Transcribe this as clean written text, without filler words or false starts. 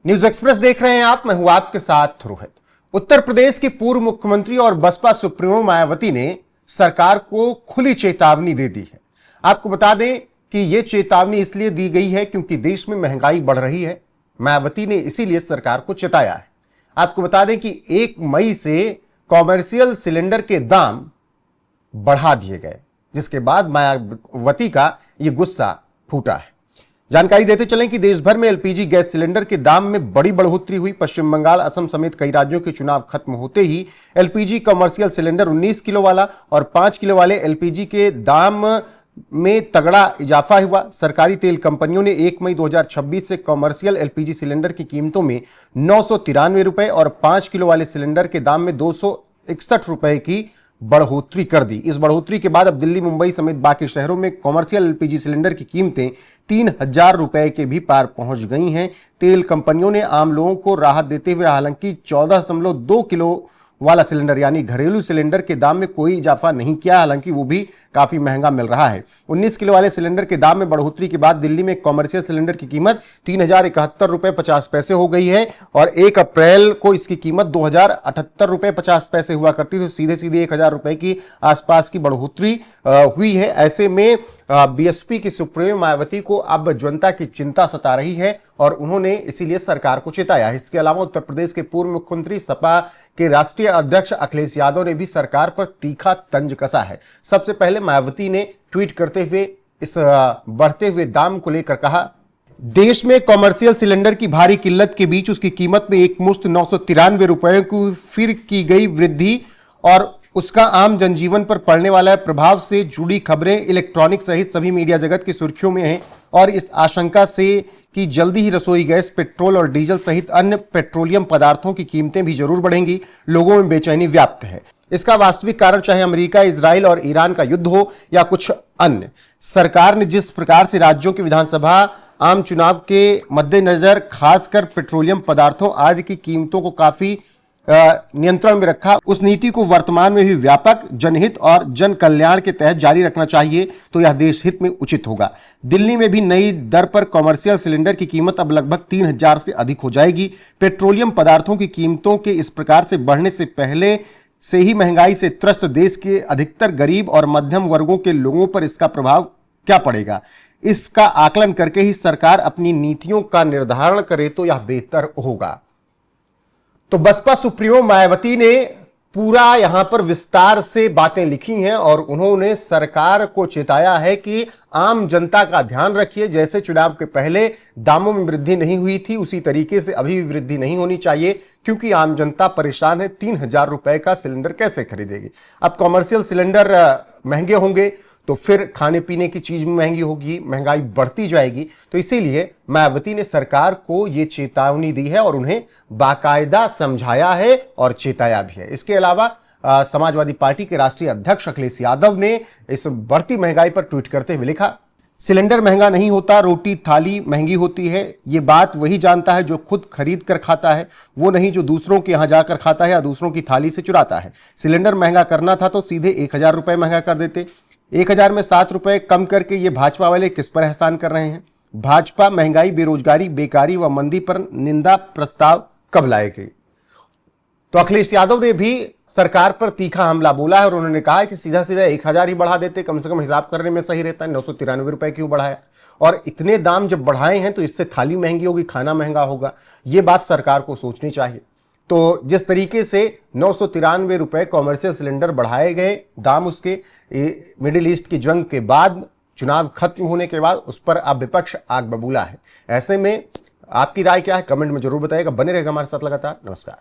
News express देख रहे हैं आप। मैं हूं आपके साथ रोहित। उत्तर प्रदेश की पूर्व मुख्यमंत्री और बसपा सुप्रीमो मायावती ने सरकार को खुली चेतावनी दे दी है। आपको बता दें कि यह चेतावनी इसलिए दी गई है क्योंकि देश में महंगाई बढ़ रही है। मायावती ने इसीलिए सरकार को चेताया है। आपको बता दें कि 1 मई से कॉमर्शियल सिलेंडर के दाम बढ़ा दिए गए, जिसके बाद मायावती का यह गुस्सा फूटा है। जानकारी देते चलें कि देश भर में एलपीजी गैस सिलेंडर के दाम में बड़ी बढ़ोतरी हुई। पश्चिम बंगाल, असम समेत कई राज्यों के चुनाव खत्म होते ही एलपीजी कमर्शियल सिलेंडर 19 किलो वाला और 5 किलो वाले एलपीजी के दाम में तगड़ा इजाफा हुआ। सरकारी तेल कंपनियों ने 1 मई 2026 से कमर्शियल एलपीजी सिलेंडर की कीमतों में 993 रुपए और 5 किलो वाले सिलेंडर के दाम में 261 रुपए की बढ़ोतरी कर दी। इस बढ़ोतरी के बाद अब दिल्ली, मुंबई समेत बाकी शहरों में कमर्शियल एलपीजी सिलेंडर की कीमतें 3000 रुपए के भी पार पहुंच गई हैं। तेल कंपनियों ने आम लोगों को राहत देते हुए हालांकि 14.2 किलो वाला सिलेंडर यानी घरेलू सिलेंडर के दाम में कोई इजाफा नहीं किया, हालांकि वो भी काफी महंगा मिल रहा है। 19 किलो वाले सिलेंडर के दाम में बढ़ोतरी के बाद दिल्ली में कमर्शियल सिलेंडर की कीमत 3071 रुपए 50 पैसे हो गई है और 1 अप्रैल को इसकी कीमत 2078 रुपए 50 पैसे हुआ करती थी। सीधे सीधे 1000 रुपए की आसपास की बढ़ोतरी हुई है। ऐसे में बीएसपी की सुप्रीमो मायावती को अब जनता की चिंता सता रही है और उन्होंने इसीलिए सरकार को चेताया है। इसके अलावा उत्तर प्रदेश के पूर्व मुख्यमंत्री सपा के राष्ट्रीय अध्यक्ष अखिलेश यादव ने भी सरकार पर तीखा तंज कसा है। सबसे पहले मायावती ने ट्वीट करते हुए इस बढ़ते हुए दाम को लेकर कहा, देश में कॉमर्शियल सिलेंडर की भारी किल्लत के बीच उसकी कीमत में एकमुश्त 993 रुपए की फिर की गई वृद्धि और उसका आम जनजीवन पर पड़ने वाला प्रभाव से जुड़ी खबरें इलेक्ट्रॉनिक सहित सभी मीडिया जगत की सुर्खियों में हैं और इस आशंका से कि जल्दी ही रसोई गैस, पेट्रोल और डीजल सहित अन्य पेट्रोलियम पदार्थों की कीमतें भी जरूर बढ़ेंगी। लोगों में बेचैनी व्याप्त है। इसका वास्तविक कारण चाहे अमेरिका, इजराइल और ईरान का युद्ध हो या कुछ अन्य, सरकार ने जिस प्रकार से राज्यों के विधानसभा आम चुनाव के मद्देनजर खासकर पेट्रोलियम पदार्थों आदि की कीमतों को काफी नियंत्रण में रखा, उस नीति को वर्तमान में भी व्यापक जनहित और जन कल्याण के तहत जारी रखना चाहिए तो यह देश हित में उचित होगा। दिल्ली में भी नई दर पर कमर्शियल सिलेंडर की कीमत अब लगभग 3000 से अधिक हो जाएगी। पेट्रोलियम पदार्थों की कीमतों के इस प्रकार से बढ़ने से पहले से ही महंगाई से त्रस्त देश के अधिकतर गरीब और मध्यम वर्गों के लोगों पर इसका प्रभाव क्या पड़ेगा, इसका आकलन करके ही सरकार अपनी नीतियों का निर्धारण करे तो यह बेहतर होगा। तो बसपा सुप्रीमो मायावती ने पूरा यहां पर विस्तार से बातें लिखी हैं और उन्होंने सरकार को चेताया है कि आम जनता का ध्यान रखिए। जैसे चुनाव के पहले दामों में वृद्धि नहीं हुई थी, उसी तरीके से अभी भी वृद्धि नहीं होनी चाहिए क्योंकि आम जनता परेशान है। 3000 रुपए का सिलेंडर कैसे खरीदेगी? अब कॉमर्शियल सिलेंडर महंगे होंगे तो फिर खाने पीने की चीज भी महंगी होगी, महंगाई बढ़ती जाएगी। तो इसीलिए मायावती ने सरकार को यह चेतावनी दी है और उन्हें बाकायदा समझाया है और चेताया भी है। इसके अलावा समाजवादी पार्टी के राष्ट्रीय अध्यक्ष अखिलेश यादव ने इस बढ़ती महंगाई पर ट्वीट करते हुए लिखा, सिलेंडर महंगा नहीं होता, रोटी थाली महंगी होती है। ये बात वही जानता है जो खुद खरीद कर खाता है, वो नहीं जो दूसरों के यहां जाकर खाता है या दूसरों की थाली से चुराता है। सिलेंडर महंगा करना था तो सीधे 1000 रुपए महंगा कर देते। 1000 में 7 रुपए कम करके ये भाजपा वाले किस पर एहसान कर रहे हैं? भाजपा महंगाई, बेरोजगारी, बेकारी व मंदी पर निंदा प्रस्ताव कब लाएगी? तो अखिलेश यादव ने भी सरकार पर तीखा हमला बोला है और उन्होंने कहा है कि सीधा सीधा 1000 ही बढ़ा देते, कम से कम हिसाब करने में सही रहता है। 993 रुपए क्यों बढ़ाया? और इतने दाम जब बढ़ाए हैं तो इससे थाली महंगी होगी, खाना महंगा होगा। ये बात सरकार को सोचनी चाहिए। तो जिस तरीके से 993 रुपए कॉमर्शियल सिलेंडर बढ़ाए गए दाम, उसके मिडिल ईस्ट की जंग के बाद, चुनाव खत्म होने के बाद, उस पर अब विपक्ष आग बबूला है। ऐसे में आपकी राय क्या है? कमेंट में जरूर बताइएगा। बने रहेगा हमारे साथ लगातार। नमस्कार।